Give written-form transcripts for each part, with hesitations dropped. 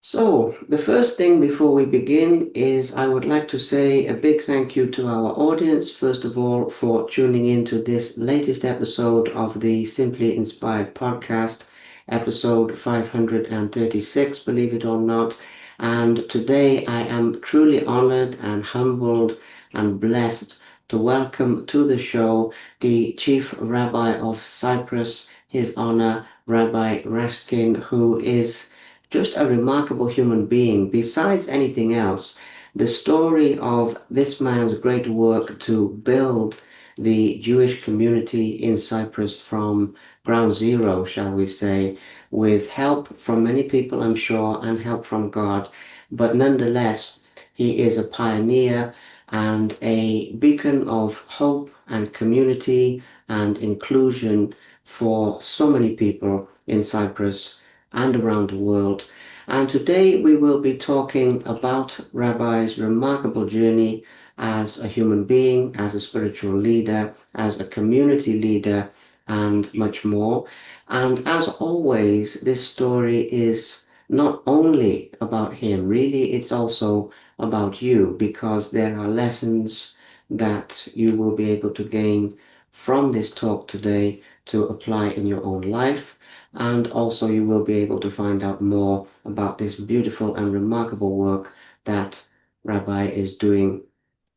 So, the first thing before we begin is I would like to say a big thank you to our audience, first of all, for tuning in to this latest episode of the Simply Inspired podcast, episode 536, believe it or not. And today I am truly honored and humbled and blessed to welcome to the show the Chief Rabbi of Cyprus, His Honor Rabbi Raskin, who is just a remarkable human being. Besides anything else, the story of this man's great work to build the Jewish community in Cyprus from ground zero, shall we say, with help from many people, I'm sure, and help from God. But nonetheless, he is a pioneer and a beacon of hope and community and inclusion for so many people in Cyprus and around the world. And today we will be talking about Rabbi's remarkable journey as a human being, as a spiritual leader, as a community leader, and much more. And as always, this story is not only about him, really, it's also about you because there are lessons that you will be able to gain from this talk today to apply in your own life. And also, you will be able to find out more about this beautiful and remarkable work that Rabbi is doing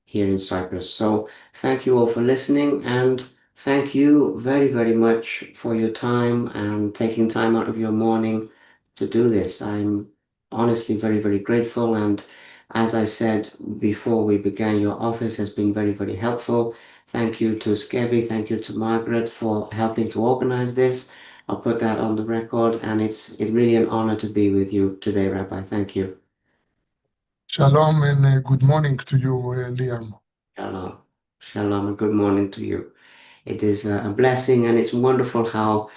here in Cyprus. So, thank you all for listening, and thank you very, very much for your time and taking time out of your morning to do this. I'm honestly very, very grateful. And as I said before we began, your office has been very, very helpful. Thank you to Skevi, thank you to Margaret for helping to organize this. I'll put that on the record, and it's really an honor to be with you today, Rabbi. Thank you. Shalom and good morning to you, Liam. Shalom. Shalom, and good morning to you. It is a blessing, and it's wonderful how,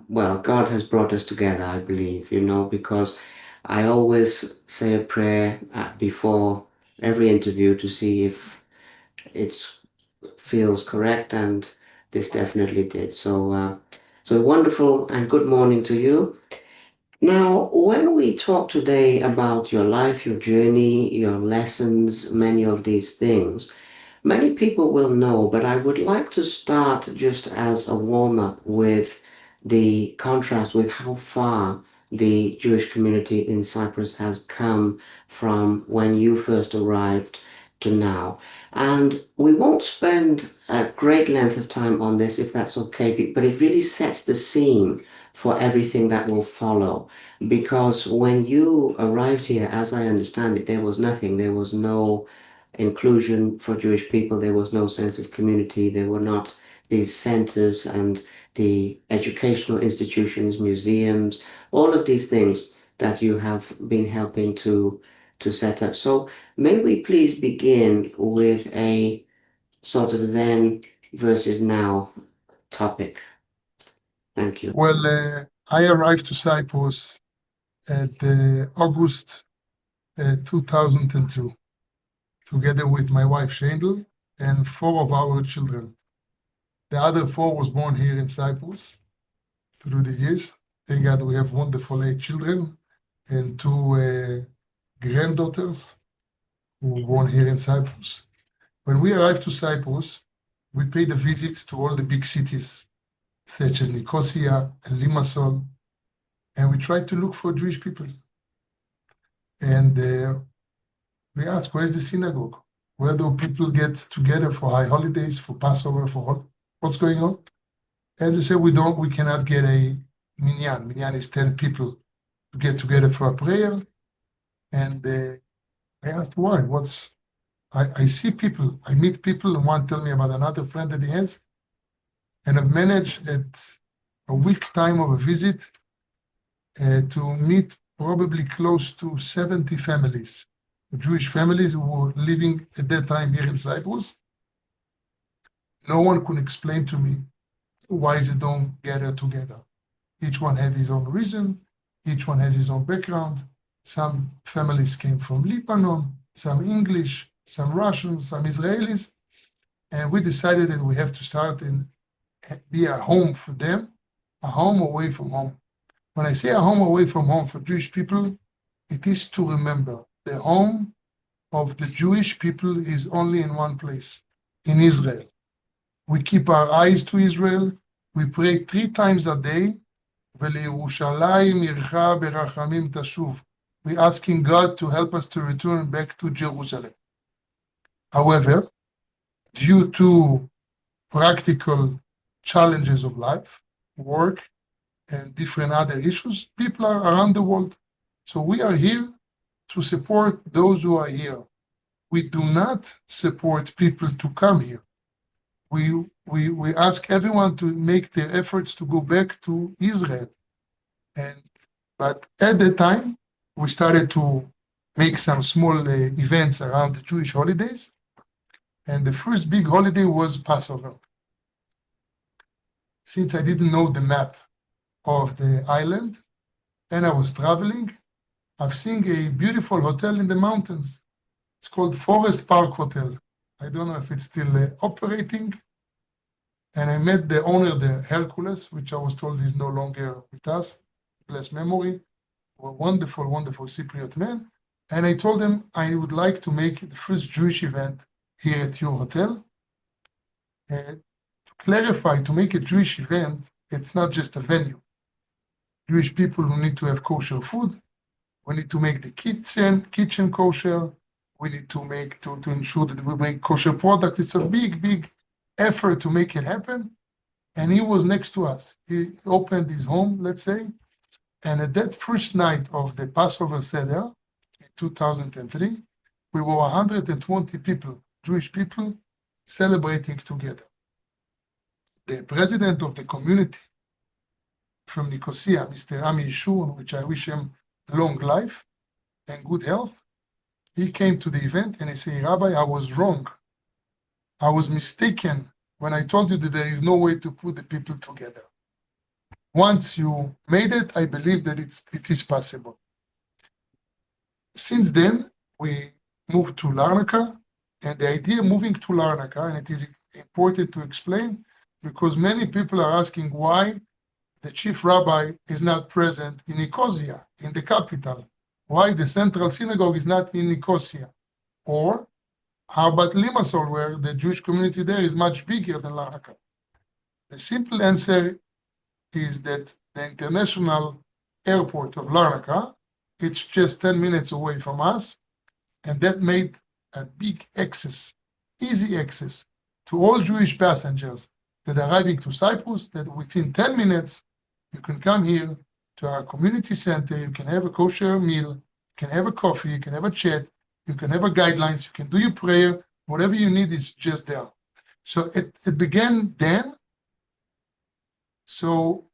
well, God has brought us together, I believe, because I always say a prayer before every interview to see if it feels correct, and this definitely did. So wonderful and good morning to you. Now, when we talk today about your life, your journey, your lessons, many of these things, many people will know, but I would like to start just as a warm up with the contrast with how far the Jewish community in Cyprus has come from when you first arrived to now. And we won't spend a great length of time on this if that's okay, but it really sets the scene for everything that will follow. Because when you arrived here, as I understand it, there was nothing, there was no inclusion for Jewish people. There was no sense of community. There were not these centers and the educational institutions, museums, all of these things that you have been helping to set up. So may we please begin with a sort of then versus now topic. Thank you. Well, I arrived to Cyprus at August 2002, together with my wife Shandel and four of our children. The other four was born here in Cyprus through the years. Thank God we have wonderful eight children and two granddaughters who were born here in Cyprus. When we arrived to Cyprus, we paid a visit to all the big cities, such as Nicosia and Limassol, and we tried to look for Jewish people. And we asked, where's the synagogue? Where do people get together for high holidays, for Passover, what's going on? And they said, we cannot get a minyan. Minyan is 10 people to get together for a prayer. And I asked why. I see people, I meet people, and one tell me about another friend that he has. And I've managed at a week time of a visit to meet probably close to 70 families, Jewish families who were living at that time here in Cyprus. No one could explain to me why they don't gather together. Each one had his own reason, each one has his own background. Some families came from Lebanon, some English, some Russian, some Israelis. And we decided that we have to start and be a home for them, a home away from home. When I say a home away from home for Jewish people, It is to remember the home of the Jewish people is only in one place, in Israel. We keep our eyes to Israel. We pray 3 times a day. ולירושלים עירך ברחמים תשוב. We're asking God to help us to return back to Jerusalem. However, due to practical challenges of life, work, and different other issues, people are around the world. So we are here to support those who are here. We do not support people to come here. We ask everyone to make their efforts to go back to Israel. But at the time, we started to make some small events around the Jewish holidays. And the first big holiday was Passover. Since I didn't know the map of the island and I was traveling, I've seen a beautiful hotel in the mountains. It's called Forest Park Hotel. I don't know if it's still operating. And I met the owner there, Hercules, which I was told is no longer with us, blessed memory, a wonderful, wonderful Cypriot man. And I told him I would like to make the first Jewish event here at your hotel. To clarify, to make a Jewish event, it's not just a venue. Jewish people will need to have kosher food. We need to make the kitchen kosher. We need to ensure that we bring kosher product. It's a big, big effort to make it happen. And he was next to us. He opened his home, let's say. And at that first night of the Passover Seder in 2003, we were 120 people, Jewish people, celebrating together. The president of the community from Nicosia, Mr. Ami Yeshurun, which I wish him long life and good health, he came to the event and he said, Rabbi, I was wrong. I was mistaken when I told you that there is no way to put the people together. Once you made it, I believe that it is possible. Since then, we moved to Larnaca, and the idea of moving to Larnaca, and it is important to explain, because many people are asking why the chief rabbi is not present in Nicosia, in the capital. Why the central synagogue is not in Nicosia? Or how about Limassol, where the Jewish community there is much bigger than Larnaca? The simple answer is that the international airport of Larnaca, it's just 10 minutes away from us, and that made a big access, easy access to all Jewish passengers that are arriving to Cyprus, that within 10 minutes, you can come here to our community center, you can have a kosher meal, you can have a coffee, you can have a chat, you can have a guidelines, you can do your prayer, whatever you need is just there. So it began then. So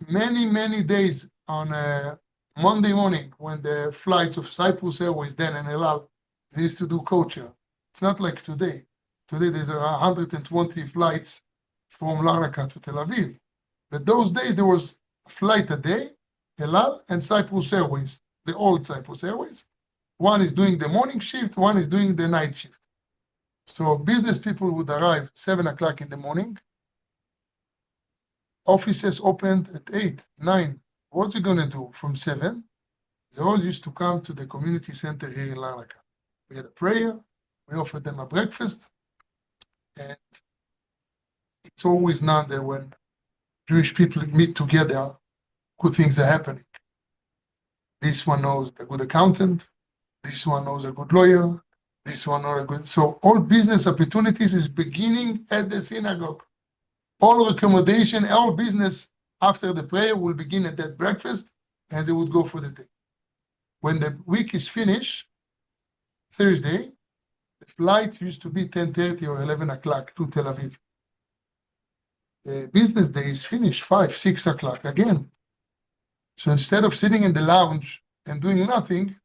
many, many days on a Monday morning when the flights of Cyprus Airways then and El Al, they used to do kosher. It's not like today. Today there's 120 flights from Larnaca to Tel Aviv. But those days there was a flight a day, El Al and Cyprus Airways, the old Cyprus Airways. One is doing the morning shift, one is doing the night shift. So business people would arrive 7 o'clock in the morning. Offices opened at 8, 9. What's he going to do from 7? They all used to come to the community center here in Larnaca. We had a prayer, we offered them a breakfast, and it's always known that when Jewish people meet together, good things are happening. This one knows a good accountant, this one knows a good lawyer, this one knows a good... So all business opportunities is beginning at the synagogue. All accommodation, all business after the prayer will begin at that breakfast, and they would go for the day. When the week is finished, Thursday, the flight used to be 10:30 or 11 o'clock to Tel Aviv. The business day is finished 5, 6 o'clock again. So instead of sitting in the lounge and doing nothing,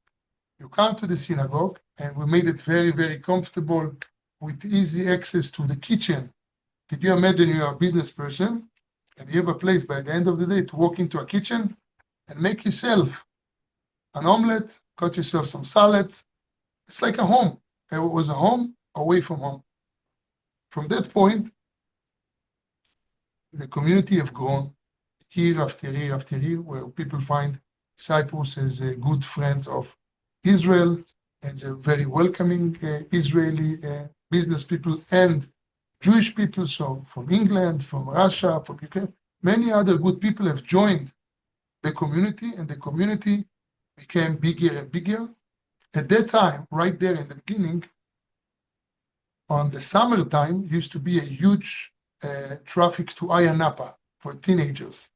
you come to the synagogue, and we made it very, very comfortable with easy access to the kitchen. Could you imagine you're a business person and you have a place by the end of the day to walk into a kitchen and make yourself an omelet, cut yourself some salads. It's like a home. It was a home away from home. From that point, the community have grown year after year after year, where people find Cyprus is a good friend of Israel and they're very welcoming Israeli business people and Jewish people. So from England, from Russia, from UK, many other good people have joined the community, and the community became bigger and bigger. At that time, right there in the beginning, on the summertime, used to be a huge traffic to Ayia Napa for teenagers.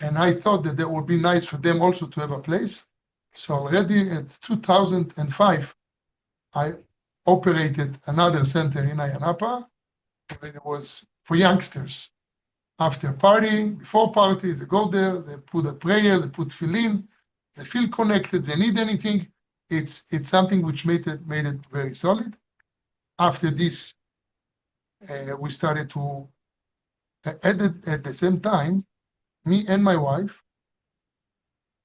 And I thought that would be nice for them also to have a place. So already at 2005, I operated another center in Ayia Napa. It was for youngsters. After party, before parties, they go there, they put a prayer, they put tefillin, they feel connected, they need anything. It's something which made it very solid. After this, we started to, at the same time, me and my wife,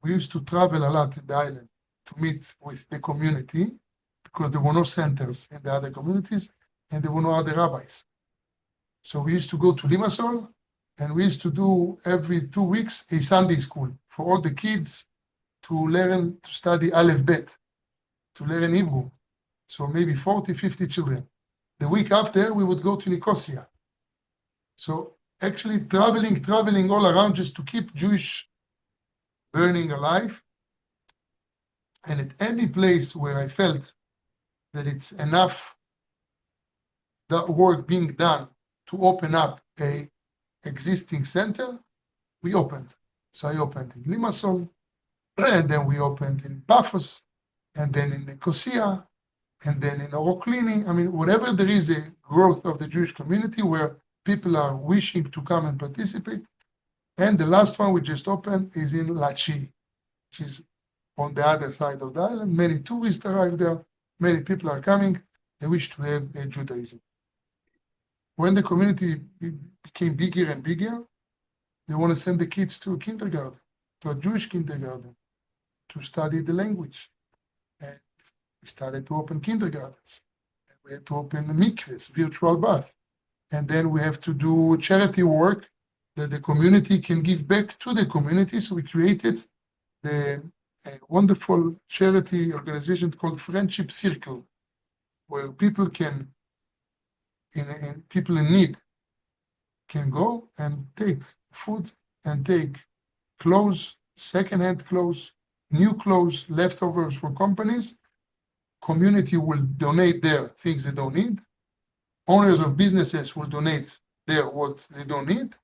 we used to travel a lot in the island to meet with the community because there were no centers in the other communities and there were no other rabbis. So we used to go to Limassol and we used to do every 2 weeks a Sunday school for all the kids to learn to study Aleph Bet, to learn Hebrew. So maybe 40, 50 children. The week after, we would go to Nicosia. So actually traveling all around just to keep Jewish burning alive. And at any place where I felt that it's enough that work being done to open up a existing center, we opened. So I opened in Limassol, and then we opened in Paphos, and then in Nicosia, and then in Oroklini. I mean, whatever there is a growth of the Jewish community where people are wishing to come and participate. And the last one we just opened is in Lachi, which is on the other side of the island. Many tourists arrive there. Many people are coming. They wish to have a Judaism. When the community became bigger and bigger, they want to send the kids to a kindergarten, to a Jewish kindergarten, to study the language. And we started to open kindergartens. And we had to open mikvahs, virtual bath. And then we have to do charity work that the community can give back to the community. So we created the wonderful charity organization called Friendship Circle, where people can, people in need can go and take food and take clothes, secondhand clothes, new clothes, leftovers for companies. Community will donate their things they don't need. Owners of businesses will donate their what they don't need.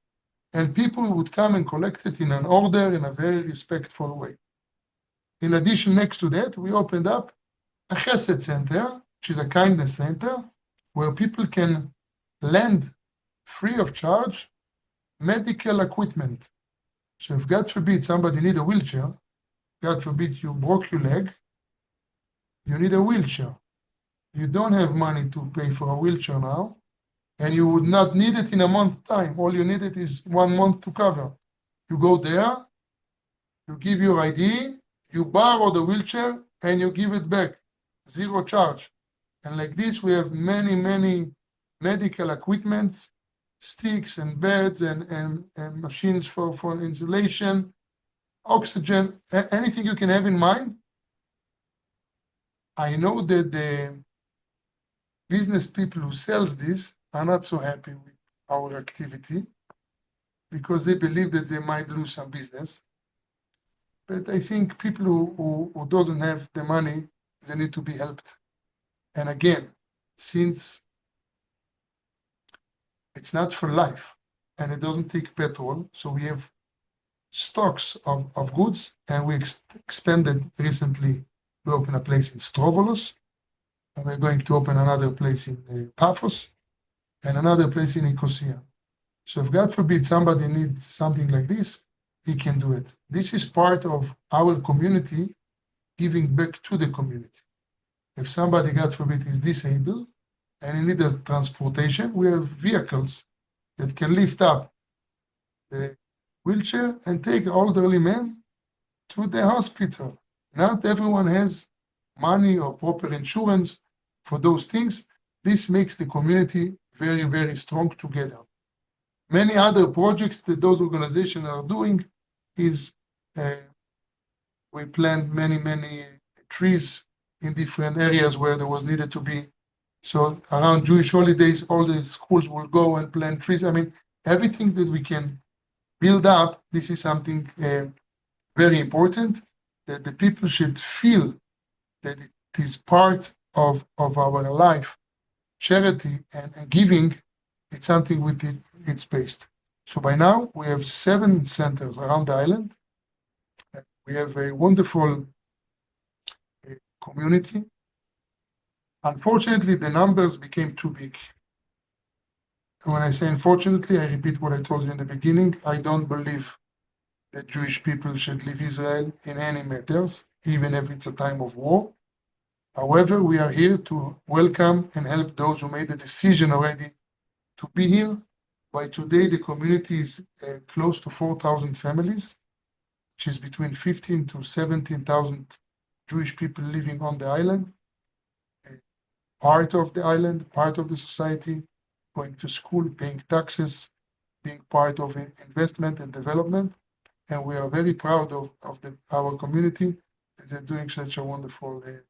And people would come and collect it in an order in a very respectful way. In addition, next to that, we opened up a Chesed Center, which is a kindness center, where people can lend free of charge medical equipment. So if God forbid somebody need a wheelchair, God forbid you broke your leg, you need a wheelchair. You don't have money to pay for a wheelchair now, and you would not need it in a month's time. All you need it is 1 month to cover. You go there, you give your ID, you borrow the wheelchair, and you give it back, zero charge. And like this, we have many, many medical equipments, sticks and beds and machines for insulation, oxygen, anything you can have in mind. I know that the business people who sells this are not so happy with our activity because they believe that they might lose some business. But I think people who doesn't have the money, they need to be helped. And again, since it's not for life and it doesn't take petrol, so we have stocks of goods, and we expanded recently. We opened a place in Strovolos, and we're going to open another place in Paphos and another place in Nicosia. So if God forbid somebody needs something like this, he can do it. This is part of our community giving back to the community. If somebody, God forbid, is disabled and he needs a transportation, we have vehicles that can lift up the wheelchair and take an elderly man to the hospital. Not everyone has money or proper insurance for those things. This makes the community very, very strong together. Many other projects that those organizations are doing is We plant many trees in different areas where there was needed to be. So around Jewish holidays, all the schools will go and plant trees. I mean, everything that we can build up, this is something very important, that the people should feel that it is part of our life. Charity and giving, it's something with it's based. So by now, we have 7 centers around the island. We have a wonderful community. Unfortunately, the numbers became too big. And when I say unfortunately, I repeat what I told you in the beginning. I don't believe that Jewish people should leave Israel in any matters, even if it's a time of war. However, we are here to welcome and help those who made the decision already to be here. By today, the community is close to 4,000 families, which is between 15 to 17,000 Jewish people living on the island, part of the island, part of the society, going to school, paying taxes, being part of investment and development. And we are very proud of our community as they're doing such a wonderful work.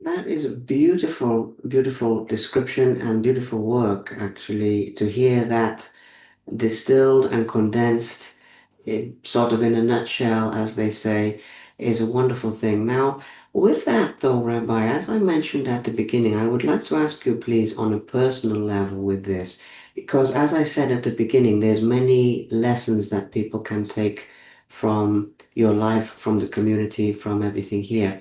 That is a beautiful, beautiful description and beautiful work, actually, to hear that distilled and condensed, sort of in a nutshell, as they say, is a wonderful thing. Now, with that though, Rabbi, as I mentioned at the beginning, I would like to ask you, please, on a personal level with this, because as I said at the beginning, there's many lessons that people can take from your life, from the community, from everything here.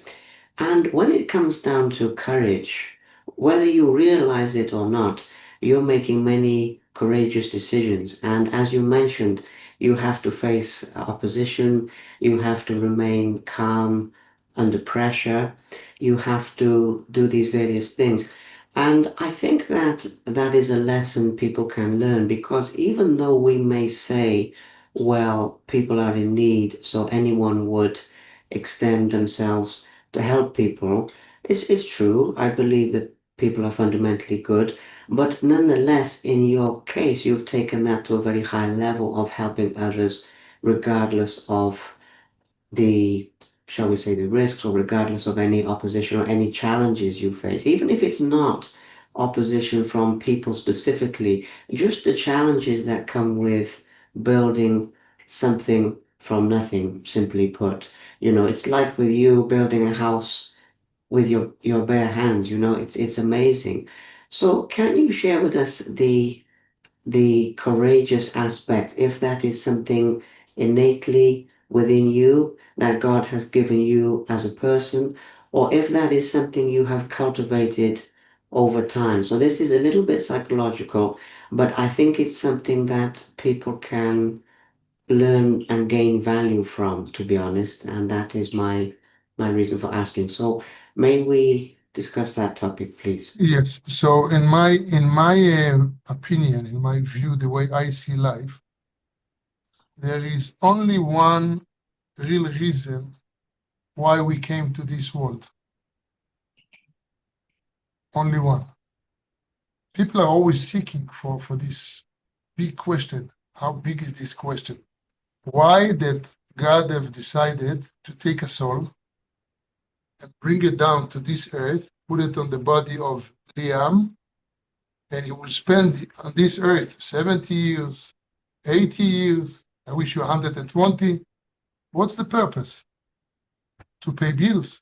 And when it comes down to courage, whether you realize it or not, you're making many courageous decisions. And as you mentioned, you have to face opposition, you have to remain calm under pressure, you have to do these various things. And I think that that is a lesson people can learn because even though we may say, well, people are in need, so anyone would extend themselves to help people. It's true. I believe that people are fundamentally good, but nonetheless, in your case, you've taken that to a very high level of helping others, regardless of the, shall we say, the risks, or regardless of any opposition or any challenges you face, even if it's not opposition from people specifically, just the challenges that come with building something from nothing, simply put. It's like with you building a house with your bare hands, it's amazing. So can you share with us the courageous aspect, if that is something innately within you that God has given you as a person, or if that is something you have cultivated over time. So this is a little bit psychological, but I think it's something that people can learn and gain value from, to be honest, and that is my reason for asking. So may we discuss that topic, please? Yes. So in my opinion, in my view, the way I see life, there is only one real reason why we came to this world. Only one. People are always seeking for this big question. How big is this question? Why that God have decided to take a soul and bring it down to this earth, put it on the body of Liam, and he will spend on this earth 70 years, 80 years, I wish you 120. What's the purpose? To pay bills,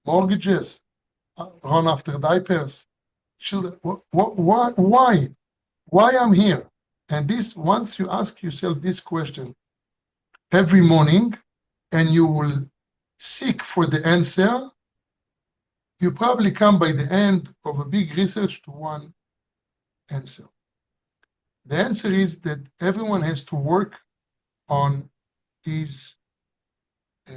mortgages, run after diapers, children. Why? Why I'm here? And this, once you ask yourself this question every morning, and you will seek for the answer, you probably come by the end of a big research to one answer. The answer is that everyone has to work on his uh,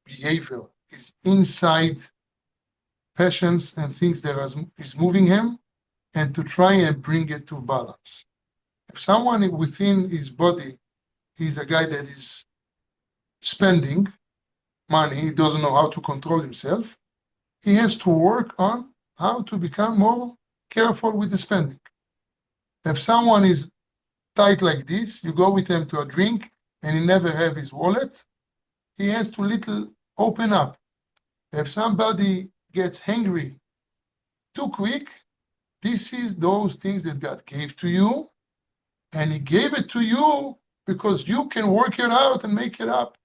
behavior, his inside passions and things that is moving him, and to try and bring it to balance. If someone within his body is a guy that is spending money, he doesn't know how to control himself, he has to work on how to become more careful with the spending. If someone is tight like this. You go with him to a drink and he never have his wallet. He has to little open up. If somebody gets hungry too quick, this is those things that God gave to you, and he gave it to you because you can work it out and make it up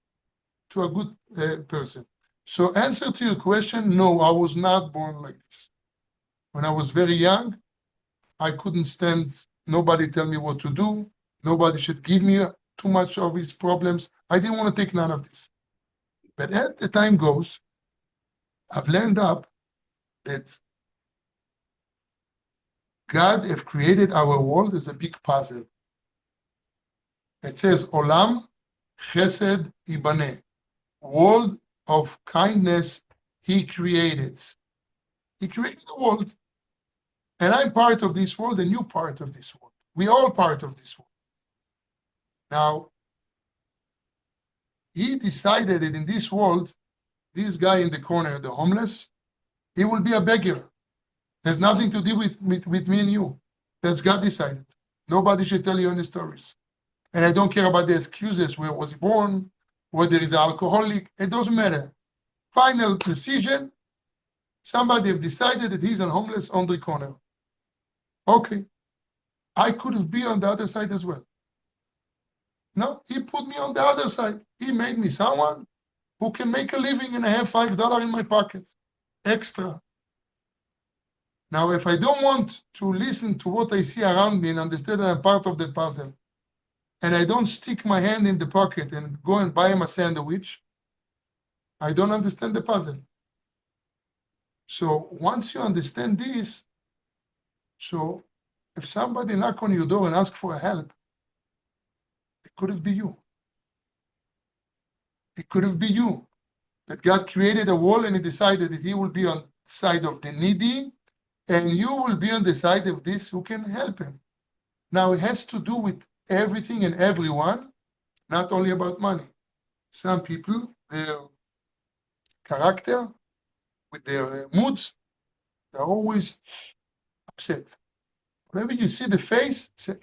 to a good person. So answer to your question, no, I was not born like this. When I was very young, I couldn't stand nobody tell me what to do. Nobody should give me too much of his problems. I didn't want to take none of this. But as the time goes, I've learned up that God have created our world as a big puzzle. It says, Olam Chesed Ibaneh, world of kindness he created. He created the world. And I'm part of this world, and you part of this world. We all part of this world. Now, he decided that in this world, this guy in the corner, the homeless, he will be a beggar. There's nothing to do with me and you. That's God decided. Nobody should tell you any stories. And I don't care about the excuses. Where was he born? Whether he's an alcoholic. It doesn't matter. Final decision, somebody have decided that he's a homeless on the corner. Okay. I could have been on the other side as well. No, he put me on the other side. He made me someone who can make a living and I have $5 in my pocket. Extra. Now, if I don't want to listen to what I see around me and understand that I'm part of the puzzle, and I don't stick my hand in the pocket and go and buy him a sandwich, I don't understand the puzzle. So once you understand this, so if somebody knock on your door and ask for help, it could have been you. It could have been you. That God created a wall and he decided that he will be on the side of the needy and you will be on the side of this who can help him. Now it has to do with everything and everyone, not only about money. Some people, their character, with their moods, they're always upset. Whenever you see the face, say,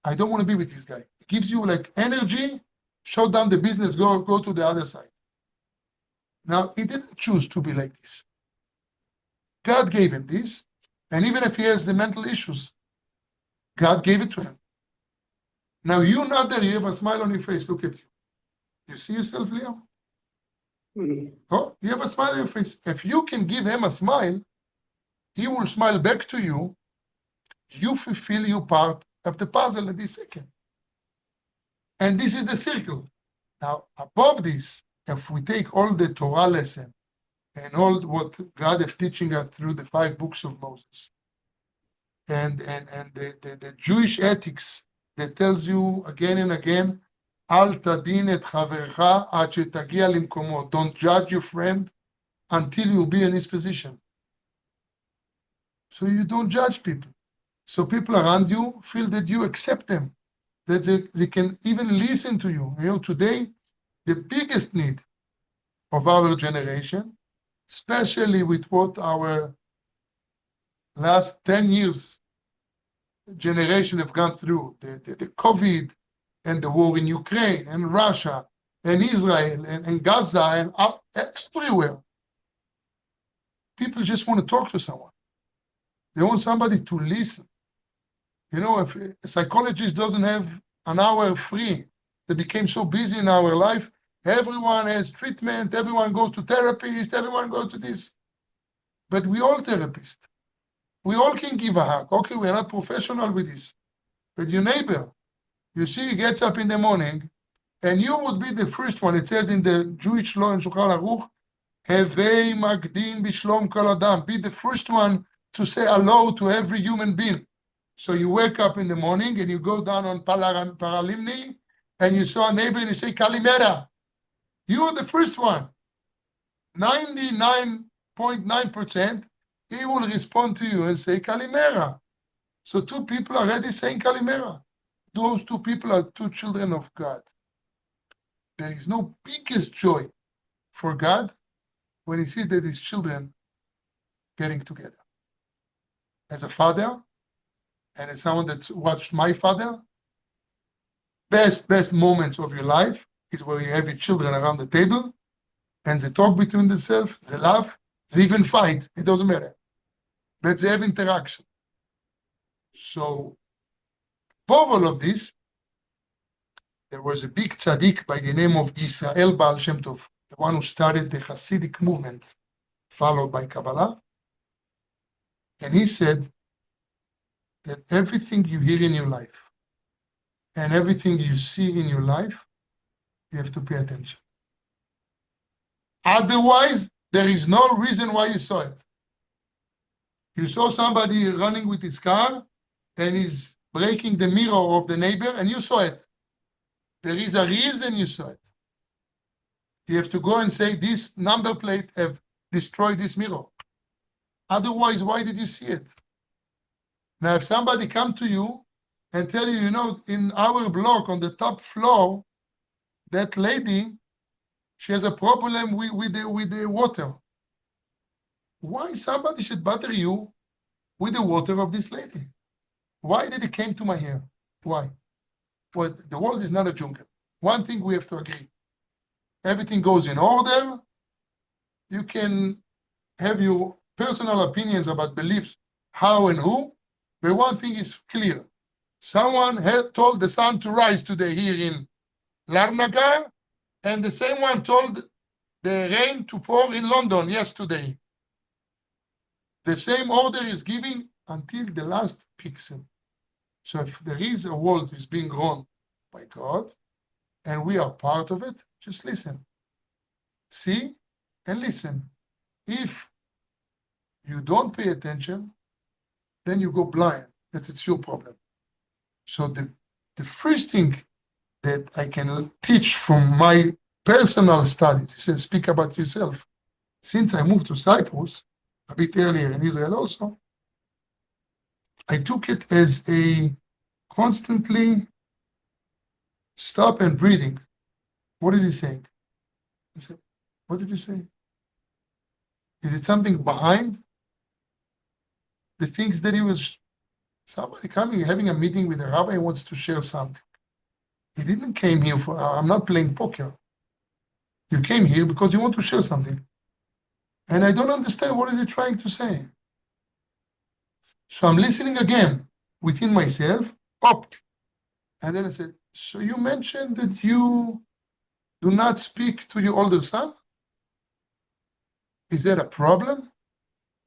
I don't want to be with this guy. It gives you like energy, shut down the business, go to the other side. Now, he didn't choose to be like this. God gave him this, and even if he has the mental issues, God gave it to him. Now, you're not there, you have a smile on your face, look at you. You see yourself, Liam? Oh, you have a smile on your face. If you can give him a smile, he will smile back to you. You fulfill your part of the puzzle in this second. And this is the circle. Now, above this, if we take all the Torah lesson and all what God is teaching us through the 5 books of Moses, and the Jewish ethics that tells you again and again, Al tadin et chavercha ad shetagia limkomo. Don't judge your friend until you be in his position. So you don't judge people. So people around you feel that you accept them, that they can even listen to you. You know, today, the biggest need of our generation, especially with what our last 10 years generation have gone through, the COVID and the war in Ukraine and Russia and Israel and Gaza and everywhere. People just want to talk to someone. They want somebody to listen. You know, if a psychologist doesn't have an hour free, they became so busy in our life, everyone has treatment, everyone goes to therapist, everyone goes to this. But we all therapists. We all can give a hug. Okay, we're not professional with this. But your neighbor, you see, he gets up in the morning, and you would be the first one. It says in the Jewish law in Shulchan Aruch, Hevei magdim b'shlom kol adam. Be the first one to say hello to every human being. So you wake up in the morning and you go down on Paralimni and you saw a neighbor and you say Kalimera. You are the first one. 99.9%, he will respond to you and say Kalimera. So 2 people are already saying Kalimera. Those 2 people are 2 children of God. There is no biggest joy for God when he sees that his children getting together. As a father, and as someone that's watched my father, best moments of your life is where you have your children around the table and they talk between themselves, they laugh, they even fight. It doesn't matter. But they have interaction. So, above all of this, there was a big tzaddik by the name of Yisrael Baal Shem Tov, the one who started the Hasidic movement, followed by Kabbalah. And he said that everything you hear in your life and everything you see in your life, you have to pay attention. Otherwise, there is no reason why you saw it. You saw somebody running with his car and he's breaking the mirror of the neighbor and you saw it. There is a reason you saw it. You have to go and say, this number plate have destroyed this mirror. Otherwise, why did you see it? Now, if somebody come to you and tell you, in our block on the top floor, that lady, she has a problem with the water. Why somebody should bother you with the water of this lady? Why did it came to my hair? Why? Well, the world is not a jungle. One thing we have to agree. Everything goes in order. You can have your personal opinions about beliefs, how and who, but one thing is clear. Someone had told the sun to rise today here in Larnaca, and the same one told the rain to pour in London yesterday. The same order is given until the last pixel. So if there is a world that is being run by God, and we are part of it, just listen. See and listen. If you don't pay attention, then you go blind. It's your problem. So the first thing that I can teach from my personal studies, he says, speak about yourself. Since I moved to Cyprus, a bit earlier in Israel also, I took it as a constantly stop and breathing. What is he saying? I said, what did you say? Is it something behind the things that he was, somebody coming, having a meeting with a rabbi and wants to share something. He didn't came here for, I'm not playing poker. You came here because you want to share something. And I don't understand what is he trying to say. So I'm listening again within myself, up. And then I said, so you mentioned that you do not speak to your older son? Is that a problem?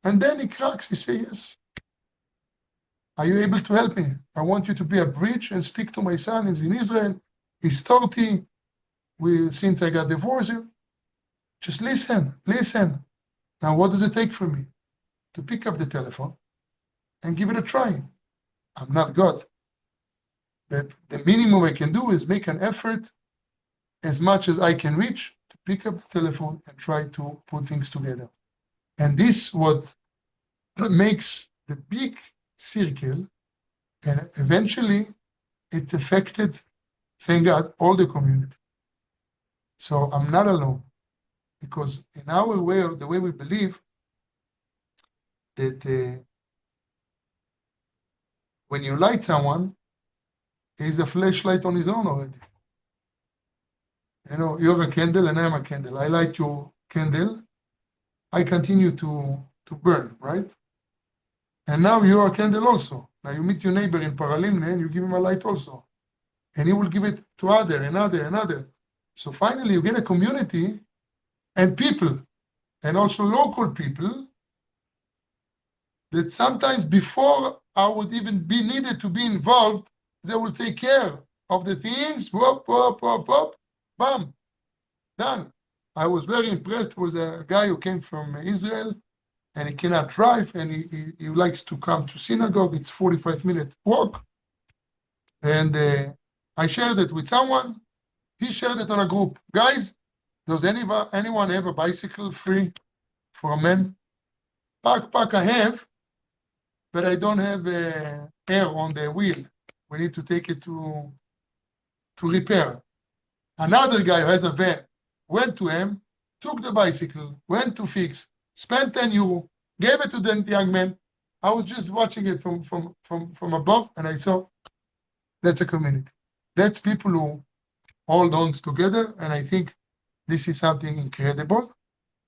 And then he cracks, he says, yes. Are you able to help me? I want you to be a bridge and speak to my son. He's in Israel. He's 30. Since I got divorced. Just listen. Now, what does it take for me? To pick up the telephone and give it a try. I'm not God. But the minimum I can do is make an effort as much as I can reach to pick up the telephone and try to put things together. And this what makes the big circle, and eventually it affected, thank God, all the community. So I'm not alone, because in our way, of the way we believe, that when you light someone, he's a flashlight on his own already. You're a candle and I'm a candle. I light your candle. I continue to burn, right? And now you're a candle also. Now you meet your neighbor in Paralimne and you give him a light also. And he will give it to another. So finally you get a community and people, and also local people, that sometimes before I would even be needed to be involved, they will take care of the things, whoop, bam, done. I was very impressed with a guy who came from Israel, and he cannot drive, and he likes to come to synagogue. It's 45-minute walk. And I shared it with someone. He shared it on a group. Guys, does anyone have a bicycle free for a man? Backpack I have, but I don't have air on the wheel. We need to take it to repair. Another guy who has a van went to him, took the bicycle, went to fix, spent 10 euro, gave it to the young man. I was just watching it from above, and I saw that's a community. That's people who hold on together, and I think this is something incredible.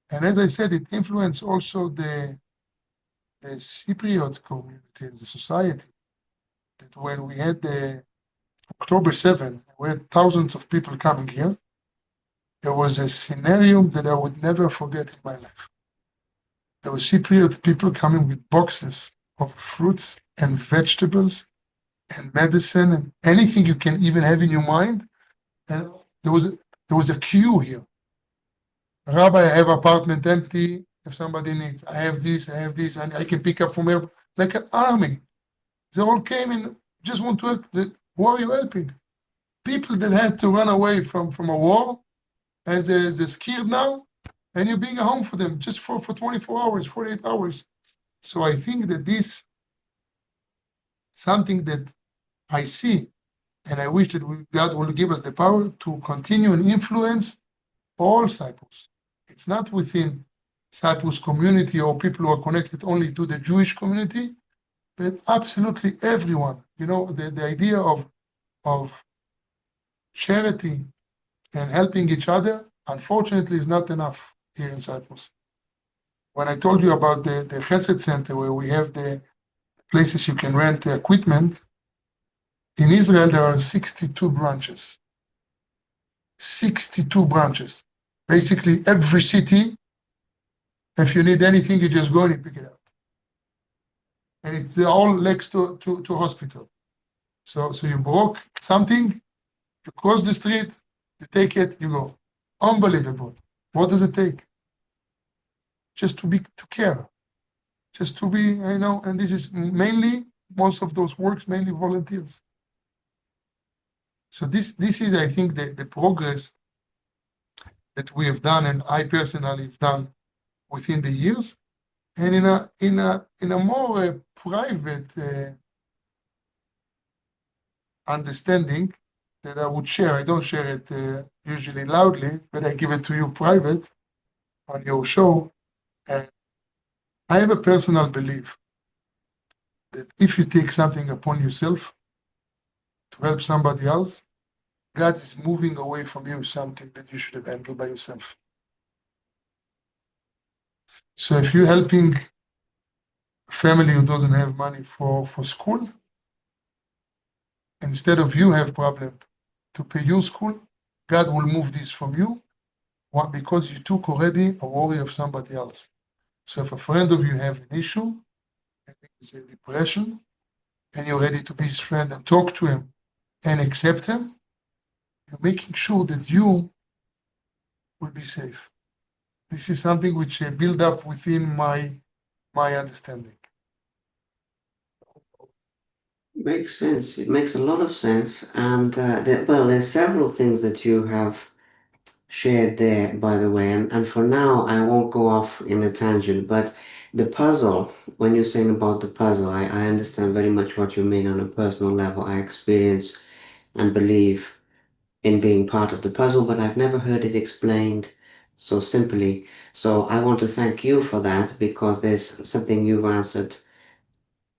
And as I said, it influenced also the Cypriot community, the society. That when we had the October 7, we had thousands of people coming here. There was a scenario that I would never forget in my life. There were Cypriot people coming with boxes of fruits and vegetables and medicine and anything you can even have in your mind. And there was a queue here. Rabbi, I have apartment empty. If somebody needs, I have this, and I can pick up from here like an army. They all came and just want to help. Who are you helping? People that had to run away from a war, and they're scared now, and you're being a home for them just for 24 hours, 48 hours. So I think that this something that I see, and I wish that God will give us the power to continue and influence all Cyprus. It's not within Cyprus community or people who are connected only to the Jewish community, but absolutely everyone. The idea of charity and helping each other, unfortunately, is not enough here in Cyprus. When I told you about the Chesed Center, where we have the places you can rent the equipment, in Israel there are 62 branches. 62 branches. Basically, every city, if you need anything, you just go and you pick it up. And it's all next to hospital. So you broke something, you cross the street, you take it, you go. Unbelievable. What does it take? Just to care, just to be, and this is mainly, most of those works, mainly volunteers. So this is, I think, the progress that we have done, and I personally have done within the years, and in a more private understanding that I would share. I don't share it usually loudly, but I give it to you private on your show. And I have a personal belief that if you take something upon yourself to help somebody else, God is moving away from you something that you should have handled by yourself. So if you're helping a family who doesn't have money for school, instead of you have problem to pay your school, God will move this from you. Why? Because you took already a worry of somebody else. So if a friend of you have an issue, and it's a depression, and you're ready to be his friend and talk to him and accept him, you're making sure that you will be safe. This is something which I build up within my understanding. Makes sense. It makes a lot of sense. And there's several things that you have shared there, by the way. And for now, I won't go off in a tangent. But the puzzle, when you're saying about the puzzle, I understand very much what you mean on a personal level. I experience and believe in being part of the puzzle, but I've never heard it explained so simply. So I want to thank you for that because there's something you've answered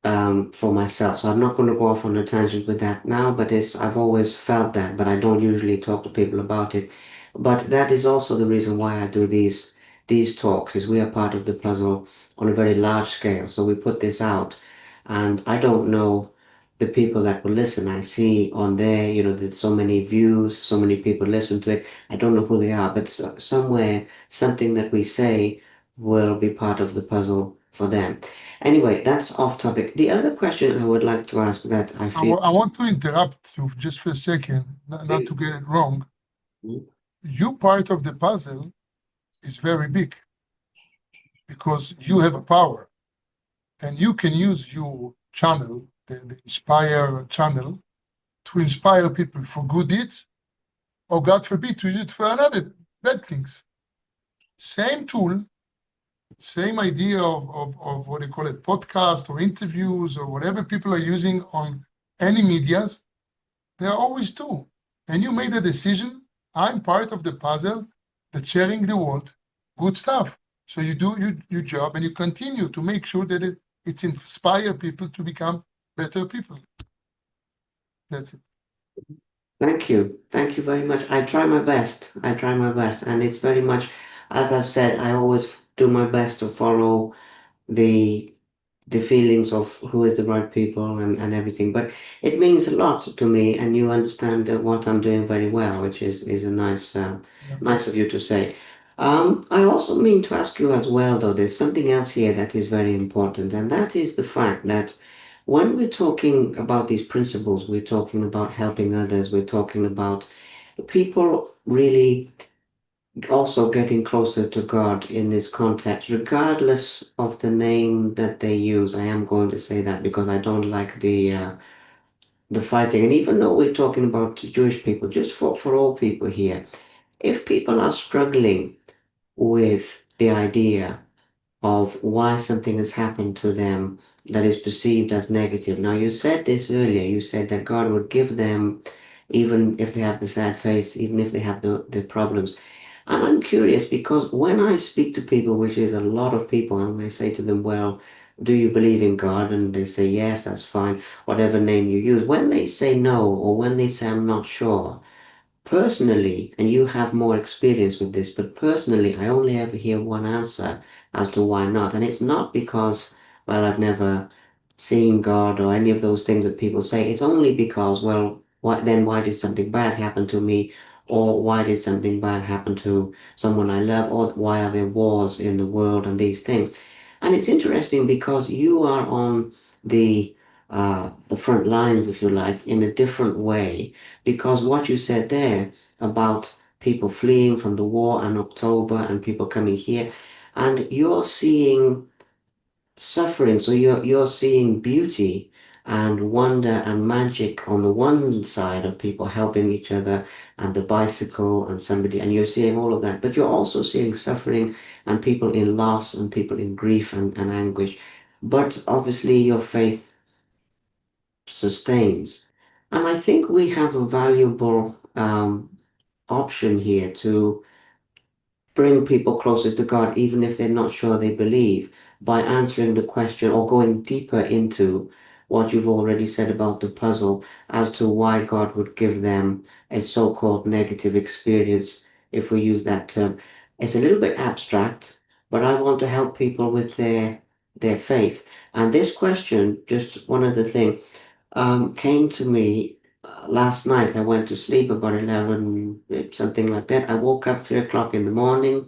for myself. So I'm not going to go off on a tangent with that now, but I've always felt that, but I don't usually talk to people about it. But that is also the reason why I do these talks, is we are part of the puzzle on a very large scale. So we put this out, and I don't know the people that will listen. I see on there, there's so many views, so many people listen to it. I don't know who they are, but somewhere, something that we say will be part of the puzzle for them. Anyway, that's off topic. The other question I would like to ask that I feel I want to interrupt you just for a second, not to get it wrong. Your part of the puzzle is very big because you have a power and you can use your channel, the Inspire channel, to inspire people for good deeds, or God forbid, to use it for another bad things. Same tool, same idea of what they call it, podcast or interviews or whatever people are using on any medias. There are always two. And you made a decision. I'm part of the puzzle that sharing the world good stuff. So you do your job and you continue to make sure that it's inspire people to become better people. That's it. Thank you. Thank you very much. I try my best. I try my best. And it's very much, as I've said, I always do my best to follow the the feelings of who is the right people and everything. But it means a lot to me, and you understand what I'm doing very well, which is a nice, Yeah. nice of you to say. I also mean to ask you as well, though, there's something else here that is very important, and that is the fact that when we're talking about these principles, we're talking about helping others, we're talking about people really also getting closer to God in this context, regardless of the name that they use. I am going to say that because I don't like the fighting. And even though we're talking about Jewish people, just for all people here, if people are struggling with the idea of why something has happened to them that is perceived as negative. Now, you said this earlier. You said that God would give them, even if they have the sad face, even if they have the problems. And I'm curious because when I speak to people, which is a lot of people, and I say to them, well, do you believe in God? And they say, yes, that's fine, whatever name you use. When they say no, or when they say, I'm not sure, personally, and you have more experience with this, but personally, I only ever hear one answer as to why not. And it's not because, well, I've never seen God or any of those things that people say. It's only because, well, why did something bad happen to me? Or why did something bad happen to someone I love? Or why are there wars in the world and these things? And it's interesting because you are on the front lines, if you like, in a different way because what you said there about people fleeing from the war in October and people coming here, and you're seeing suffering, so you're seeing beauty and wonder and magic on the one side of people helping each other and the bicycle and somebody, and you're seeing all of that, but you're also seeing suffering and people in loss and people in grief and anguish. But obviously your faith sustains. And I think we have a valuable option here to bring people closer to God, even if they're not sure they believe, by answering the question or going deeper into what you've already said about the puzzle as to why God would give them a so-called negative experience, if we use that term. It's a little bit abstract, but I want to help people with their faith. And this question, just one other thing, came to me last night. I went to sleep about 11, something like that. I woke up 3 o'clock in the morning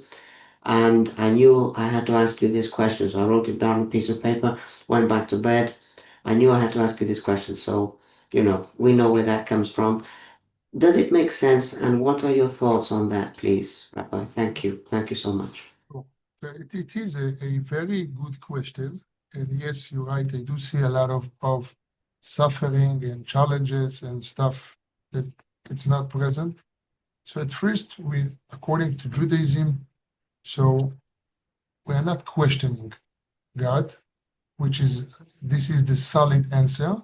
and I knew I had to ask you this question. So I wrote it down on a piece of paper, went back to bed. I knew I had to ask you this question. So, we know where that comes from. Does it make sense? And what are your thoughts on that, please, Rabbi? Thank you. Thank you so much. So, it is a very good question. And yes, you're right. I do see a lot of suffering and challenges and stuff that it's not present. So at first, according to Judaism, so we are not questioning God, this is the solid answer.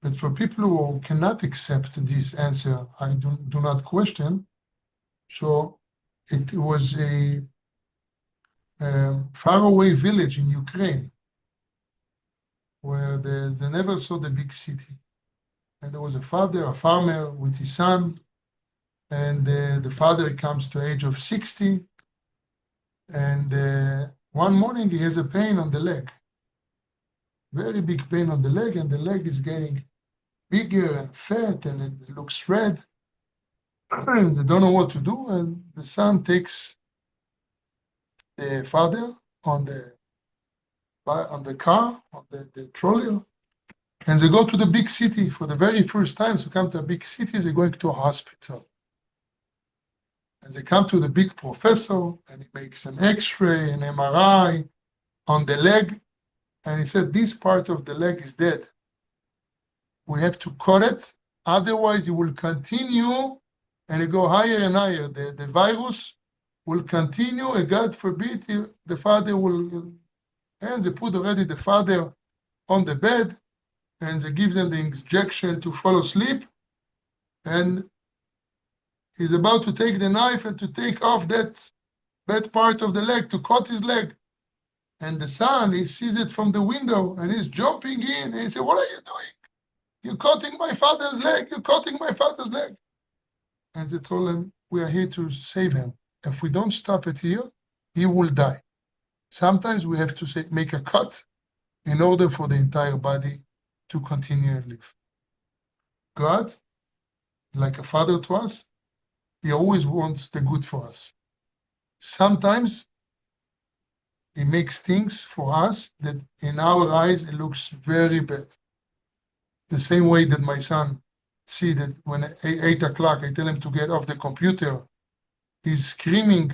But for people who cannot accept this answer, I do not question. So it was a faraway village in Ukraine where they never saw the big city. And there was a father, a farmer with his son, and the father comes to age of 60, and one morning he has a pain on the leg, very big pain on the leg, and the leg is getting bigger and fat, and it looks red. They don't know what to do, and the son takes the father on the car, on the trolley, and they go to the big city. For the very first time they come to a big city, they're going to a hospital. And they come to the big professor, and he makes an X-ray, an MRI on the leg, and he said, this part of the leg is dead. We have to cut it, otherwise it will continue and it go higher and higher. The virus will continue, and God forbid, the father will, and they put already the father on the bed, and they give them the injection to fall asleep, and he's about to take the knife and to take off that bad part of the leg, to cut his leg. And the son, he sees it from the window, and he's jumping in, and he said, what are you doing? You're cutting my father's leg. You're cutting my father's leg. and they told him, we are here to save him. If we don't stop it here, he will die. Sometimes we have to make a cut in order for the entire body to continue and live. God, like a father to us, he always wants the good for us. Sometimes he makes things for us that in our eyes it looks very bad. The same way that my son see that when at 8 o'clock I tell him to get off the computer, he's screaming,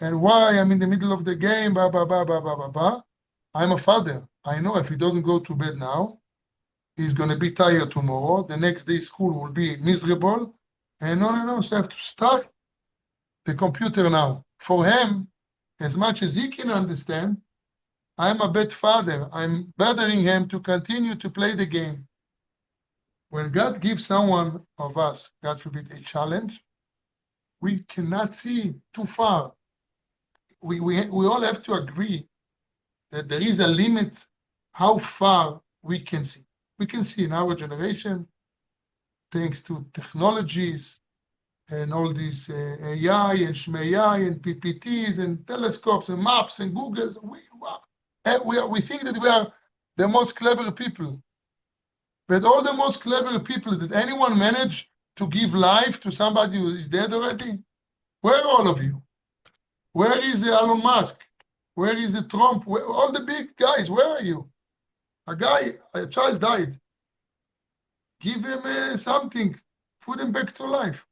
and why? I'm in the middle of the game, blah, blah, blah, blah, blah, blah, blah. I'm a father. I know if he doesn't go to bed now, he's going to be tired tomorrow. The next day school will be miserable. And no. So I have to start the computer now. For him, as much as he can understand, I'm a bad father. I'm bothering him to continue to play the game. When God gives someone of us, God forbid, a challenge, we cannot see too far. We all have to agree that there is a limit how far we can see. We can see in our generation, thanks to technologies and all these AI and ShmAI and PPTs and telescopes and maps and Googles. We think that we are the most clever people. But all the most clever people that anyone managed to give life to somebody who is dead already? Where are all of you? Where is Elon Musk? Where is Trump? All the big guys, where are you? A child died. Give him something. Put him back to life.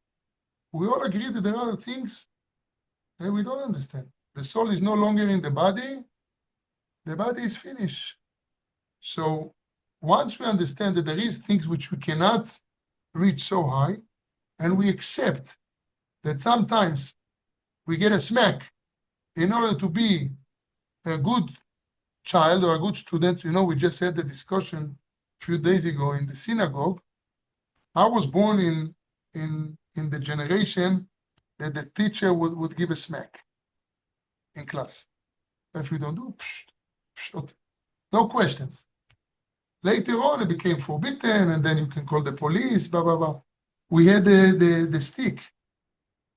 We all agree that there are things that we don't understand. The soul is no longer in the body. The body is finished. So once we understand that there is things which we cannot reach so high, and we accept that sometimes we get a smack in order to be a good child or a good student. We just had the discussion a few days ago in the synagogue. I was born in the generation that the teacher would give a smack in class. If you don't do, no questions. Later on, it became forbidden, and then you can call the police, blah, blah, blah. We had the stick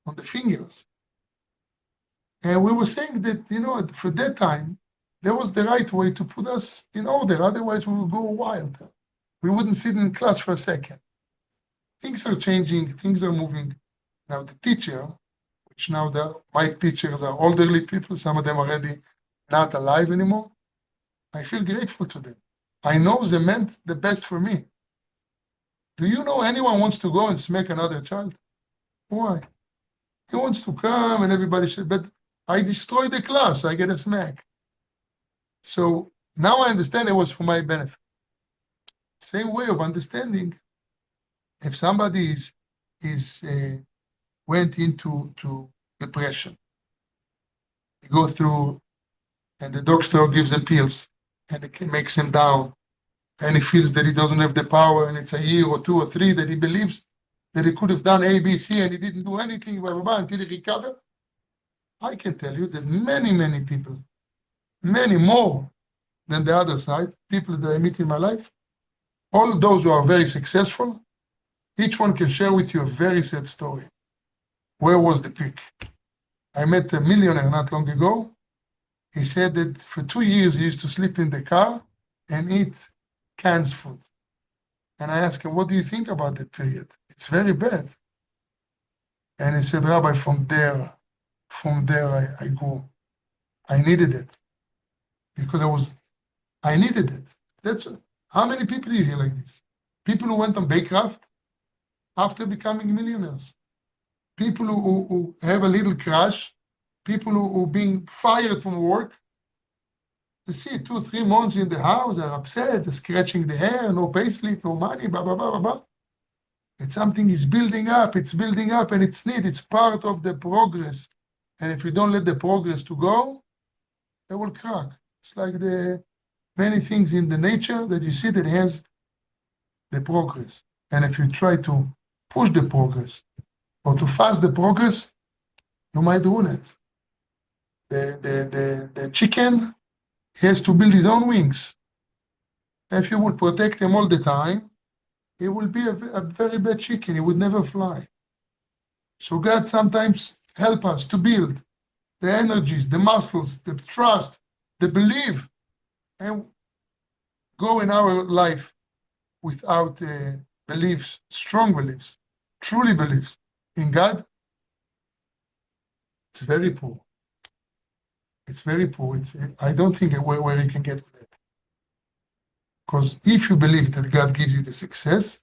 on the fingers. And we were saying that, for that time, that was the right way to put us in order. Otherwise, we would go wild. We wouldn't sit in class for a second. Things are changing. Things are moving. Now, the teacher, which now my teachers are elderly people, some of them already not alive anymore, I feel grateful to them. I know they meant the best for me. Do you know anyone wants to go and smack another child? Why? He wants to come and everybody should, but I destroy the class, so I get a smack. So now I understand it was for my benefit. Same way of understanding, if somebody went into depression, they go through, and the doctor gives them pills, and it makes him down, and he feels that he doesn't have the power, and it's a year or 2 or 3 that he believes that he could have done A, B, C, and he didn't do anything, blah, blah, blah, until he recovered. I can tell you that many people, many more than the other side, people that I meet in my life, all of those who are very successful, each one can share with you a very sad story. Where was the peak? I met a millionaire not long ago. He said that for 2 years he used to sleep in the car and eat canned food. And I asked him, what do you think about that period? It's very bad. And he said, Rabbi, from there I grew. I needed it. Because I needed it. How many people do you hear like this? People who went on bankrupt after becoming millionaires. People who have a little crash. People who being fired from work. They see 2 or 3 months in the house, they're upset, they're scratching the hair, no payslip, no money, blah, blah, blah, blah, blah. It's something is building up, and it's neat, it's part of the progress. And if you don't let the progress to go, it will crack. It's like the many things in the nature that you see that has the progress. And if you try to push the progress or to fast the progress, you might ruin it. The chicken has to build his own wings. If you will protect him all the time, he will be a very bad chicken. He would never fly. So God sometimes help us to build the energies, the muscles, the trust, the belief, and go in our life without beliefs, strong beliefs, truly beliefs in God. It's very poor. It's very poor. I don't think where you can get with it. Because if you believe that God gives you the success,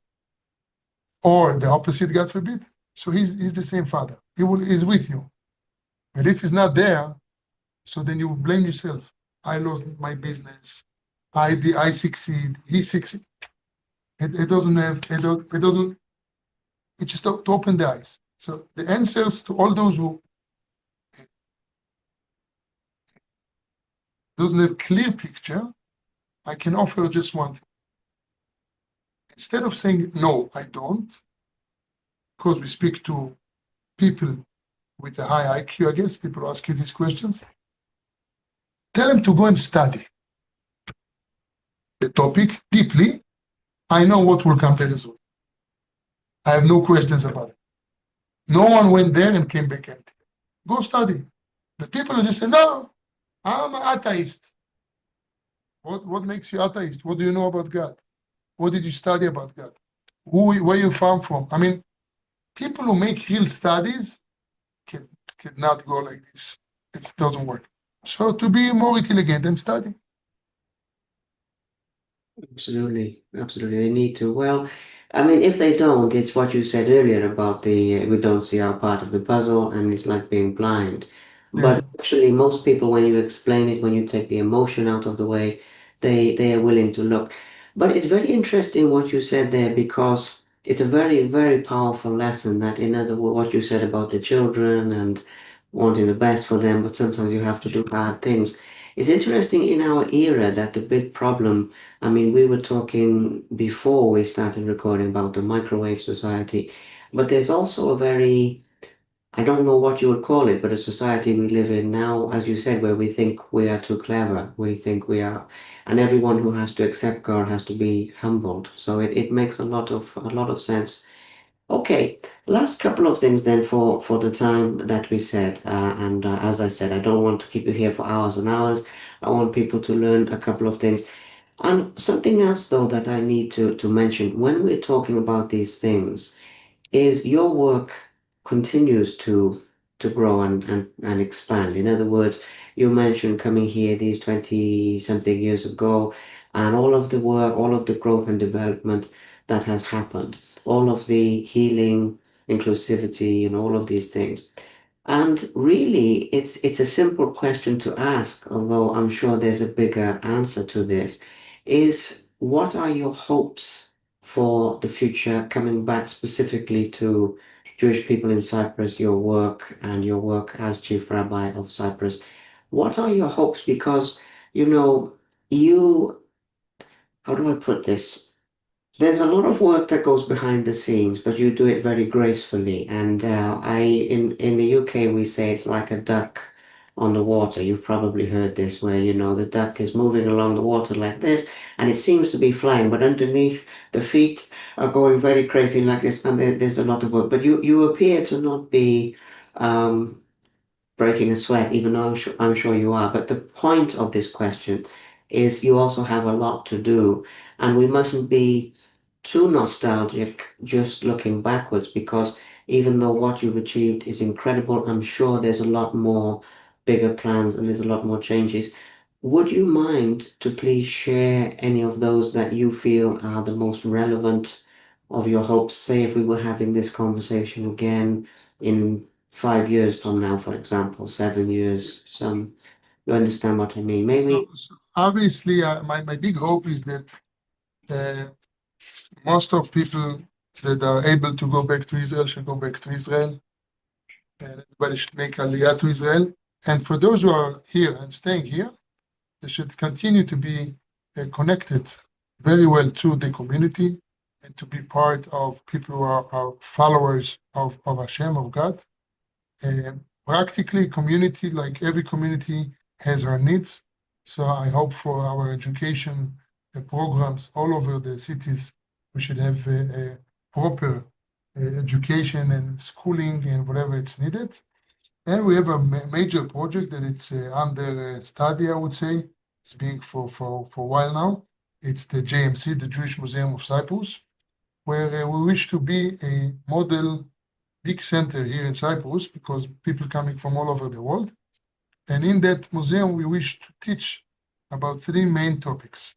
or the opposite, God forbid, so he's the same Father. He's with you. But if he's not there, so then you blame yourself. I lost my business. I succeed. He succeed. It doesn't have. It doesn't. It just to open the eyes. So the answers to all those who doesn't have clear picture, I can offer just one thing. Instead of saying no, I don't, because we speak to people with a high IQ, I guess people ask you these questions. Tell them to go and study the topic deeply. I know what will come the result. I have no questions about it. No one went there and came back empty. Go study. But people who just say, no, I'm an atheist. What makes you atheist? What do you know about God? What did you study about God? Where you from? I mean, people who make real studies cannot go like this. It doesn't work. So to be more intelligent and study. Absolutely, absolutely. They need to. Well, I mean, if they don't, it's what you said earlier about the we don't see our part of the puzzle, and it's like being blind. Yeah. But actually, most people, when you explain it, when you take the emotion out of the way, they are willing to look. But it's very interesting what you said there because it's a very, very powerful lesson that, in other words, what you said about the children and wanting the best for them, but sometimes you have to do hard things. It's interesting in our era that the big problem, I mean, we were talking before we started recording about the microwave society, but there's also a very, I don't know what you would call it, but a society we live in now, as you said, where we think we are too clever. We think we are, and everyone who has to accept God has to be humbled. So it makes a lot of sense. Okay, last couple of things then for the time that we said, and as I said, I don't want to keep you here for hours and hours. I want people to learn a couple of things. And something else, though, that I need to mention when we're talking about these things is your work continues to grow and expand. In other words, you mentioned coming here these 20 something years ago, and all of the work, all of the growth and development that has happened, all of the healing, inclusivity, and all of these things. And really, it's a simple question to ask, although I'm sure there's a bigger answer to this, is what are your hopes for the future, coming back specifically to Jewish people in Cyprus, your work and your work as Chief Rabbi of Cyprus? What are your hopes? Because, you know, you, how do I put this? There's a lot of work that goes behind the scenes, but you do it very gracefully. And in the UK, we say it's like a duck on the water. You've probably heard this, where the duck is moving along the water like this, and it seems to be flying, but underneath the feet are going very crazy like this, and there's a lot of work. But you appear to not be um, breaking a sweat, even though I'm sure you are. But the point of this question is you also have a lot to do, and we mustn't be too nostalgic just looking backwards because even though what you've achieved is incredible, I'm sure there's a lot more bigger plans and there's a lot more changes. Would you mind to please share any of those that you feel are the most relevant of your hopes? Say if we were having this conversation again in 5 years from now, for example, 7 years, you understand what I mean? So, Maybe. so obviously, my big hope is that uh, most of people that are able to go back to Israel should go back to Israel, and everybody should make Aliyah to Israel. And for those who are here and staying here, they should continue to be connected very well to the community and to be part of people who are followers of Hashem, of God. Practically, community, like every community, has her needs. So I hope for our education programs all over the cities, we should have a proper education and schooling and whatever it's needed. And we have a major project that it's under study, I would say. It's being for a while now. It's the JMC, the Jewish Museum of Cyprus, where we wish to be a model big center here in Cyprus because people coming from all over the world. And in that museum, we wish to teach about three main topics.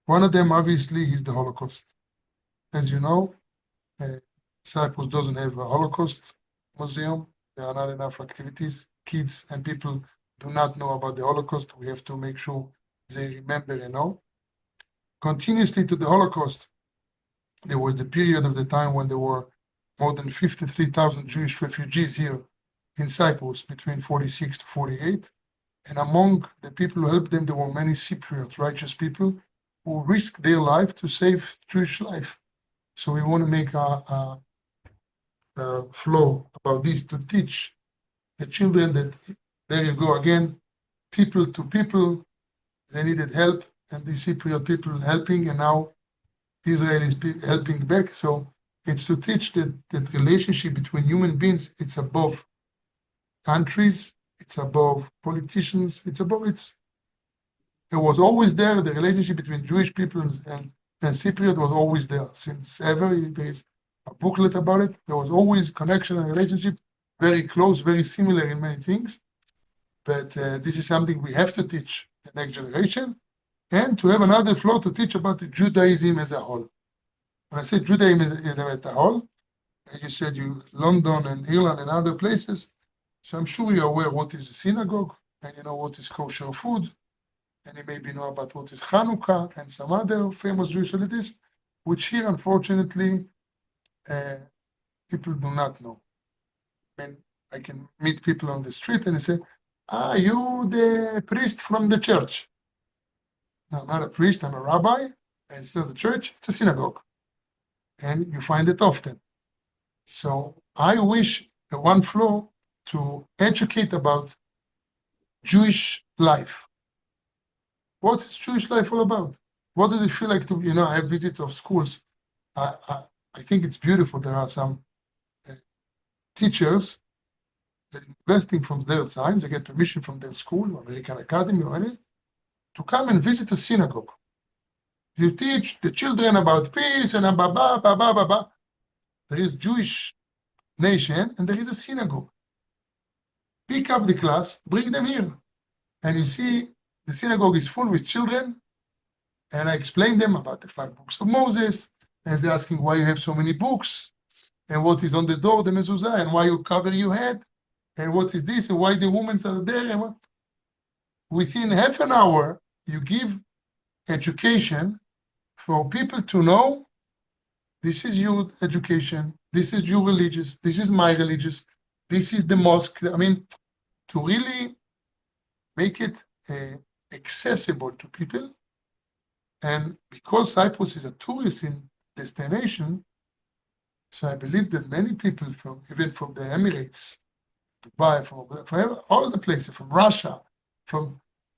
One of them, obviously, is the Holocaust. As you know, Cyprus doesn't have a Holocaust museum. There are not enough activities. Kids and people do not know about the Holocaust. We have to make sure they remember and know. Continuously to the Holocaust, there was the period of the time when there were more than 53,000 Jewish refugees here in Cyprus between 46 to 48. And among the people who helped them, there were many Cypriots, righteous people, who risked their life to save Jewish life. So we want to make a flow about this to teach the children that there you go again, people to people, they needed help, and the Cypriot people helping, and now Israel is helping back. So it's to teach that relationship between human beings, it's above countries, it's above politicians, it was always there. The relationship between Jewish people and Cypriot was always there since ever. There is a booklet about it. There was always connection and relationship, very close, very similar in many things. But this is something we have to teach the next generation, and to have another flow to teach about Judaism as a whole. When I say Judaism as a whole, you said London and Ireland and other places, so I'm sure you're aware what is a synagogue, and you know what is kosher food, and you maybe know about what is Hanukkah and some other famous Jewish holidays, which here, unfortunately, people do not know. And I can meet people on the street and they say, you the priest from the church. No, I'm not a priest, I'm a rabbi, and it's not a church, it's a synagogue. And you find it often. So I wish one flow to educate about Jewish life. What is Jewish life all about? What does it feel like to, have visits of schools? I think it's beautiful. There are some teachers that investing from their time, they get permission from their school, or American Academy or any, to come and visit a synagogue. You teach the children about peace and blah. There is Jewish nation and there is a synagogue. Pick up the class, bring them here. And you see the synagogue is full with children, and I explain them about the 5 books of Moses, and they're asking why you have so many books, and what is on the door, the mezuzah, and why you cover your head, and what is this, and why the women are there. And within half an hour, you give education for people to know this is your education, this is your religious, this is my religious, this is the mosque. I mean, to really make it accessible to people. And because Cyprus is a tourist destination, so I believe that many people even from the Emirates, Dubai, from all the places, from Russia,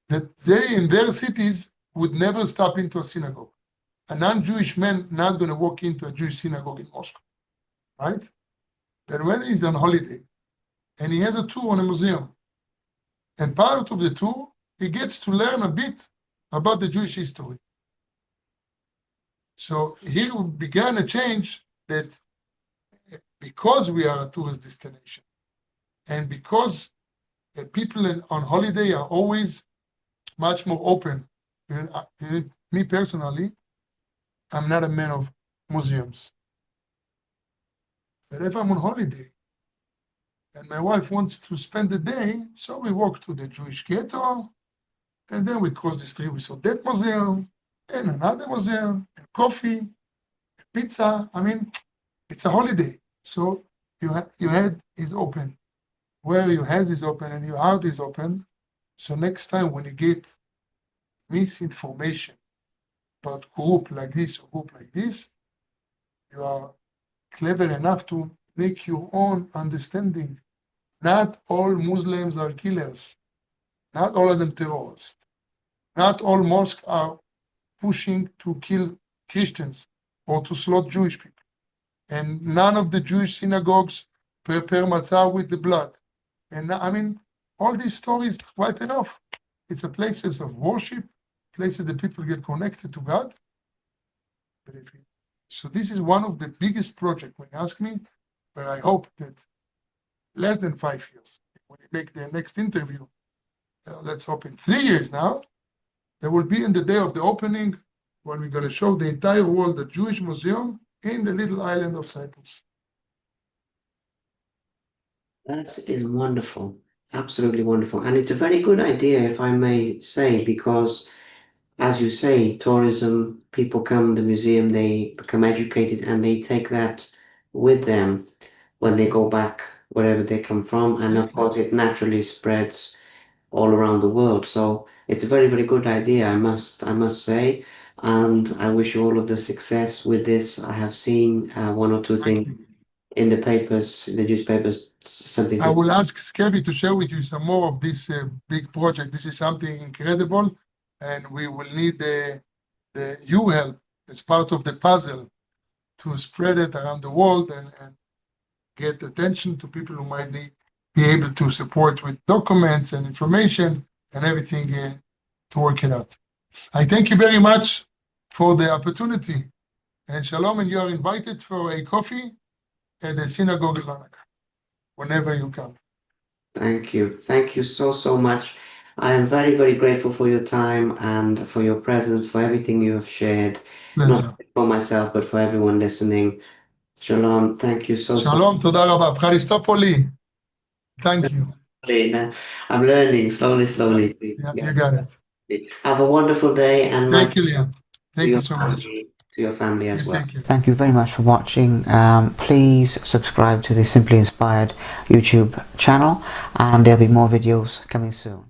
that they in their cities would never stop into a synagogue. A non-Jewish man not going to walk into a Jewish synagogue in Moscow, right? But when he's on holiday and he has a tour on a museum, and part of the tour, he gets to learn a bit about the Jewish history. So here began a change that because we are a tourist destination and because people on holiday are always much more open. Me personally, I'm not a man of museums. But if I'm on holiday and my wife wants to spend the day, so we walk to the Jewish ghetto, and then we cross the street, we saw that museum, and another museum, and coffee, and pizza. I mean, it's a holiday. So your head is open. Where your head is open and your heart is open. So next time when you get misinformation about group like this or group like this, you are clever enough to make your own understanding. Not all Muslims are killers. Not all of them terrorists. Not all mosques are pushing to kill Christians or to slaughter Jewish people. and none of the Jewish synagogues prepare matzah with the blood. And I mean, all these stories quite enough. It's a places of worship, places that people get connected to God. So this is one of the biggest projects, when you ask me, but I hope that less than 5 years, when we make the next interview, let's hope in 3 years now, there will be in the day of the opening, when we're going to show the entire world the Jewish museum in the little island of Cyprus. That is wonderful. Absolutely wonderful. And it's a very good idea, if I may say, because as you say, tourism, people come to the museum, they become educated and they take that with them when they go back wherever they come from. And of course, it naturally spreads all around the world. So it's a very, very good idea, I must say. And I wish you all of the success with this. I have seen one or two Thank things you. in the papers, in the newspapers, something I to. will ask Skevi to share with you some more of this big project. This is something incredible, and we will need your help as part of the puzzle to spread it around the world and get attention to people who might be able to support with documents and information and everything to work it out. I thank you very much for the opportunity, and shalom, and you are invited for a coffee at the synagogue in Larnaca whenever you come. Thank you. Thank you so, so much. I am very, very grateful for your time and for your presence, for everything you have shared, not Pleasure. only for myself, but for everyone listening. Shalom. Thank you so, so Shalom, תודה רבה. Ευχαριστופoli. Thank you. much. I'm learning slowly, slowly. Yeah, Yeah. you got it. Have a wonderful day and Thank like you, Liam. to Thank you your so much. family as You well. take care. Thank you very much for watching. Please subscribe to the Simply Inspired YouTube channel, and there'll be more videos coming soon.